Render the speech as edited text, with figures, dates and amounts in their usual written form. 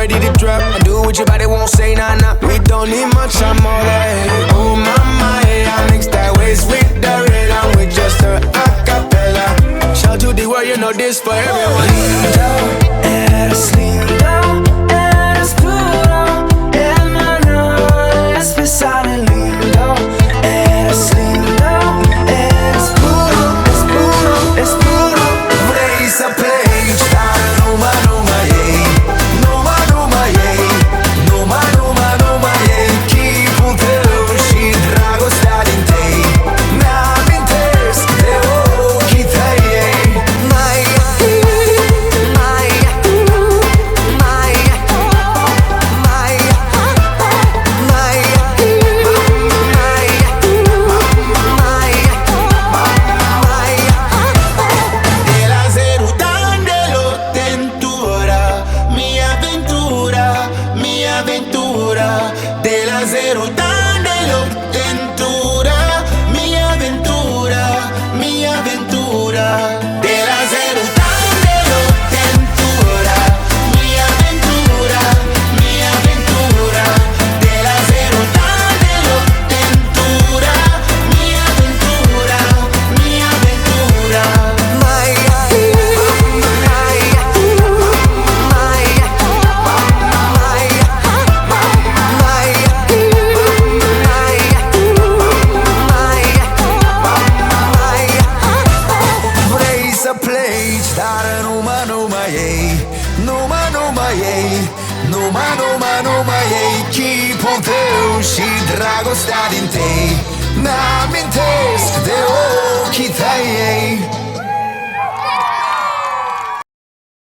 ready to drop. I do what your body won't say, nah, nah. We don't need much, I'm all that. Oh, mama, yeah, I mix that waist with the rhythm with just a acapella. Shout to the world, you know this for everyone. Lindo, eres lindo, eres puro, hermano, es pesar en lindo. Eres lindo, eres puro, es puro, es puro. Raise a pledge, numa, numa, yeah. Numa, numa, yeah. Numa, numa, numa, yeah. Chipul tău și dragostea din tei mi-amintesc de ochii tăi. De la zero tan de lo tentura, mi aventura, mi aventura. De la zero tan de lo tentura, mi aventura, mi aventura. De la zero tan de lo tentura, mi aventura, mi aventura. Dar numai, numai ei, numai, numai ei, numai, numai, numai ei. Chipul tău și dragostea din tei mi-amintesc de ochii tăi.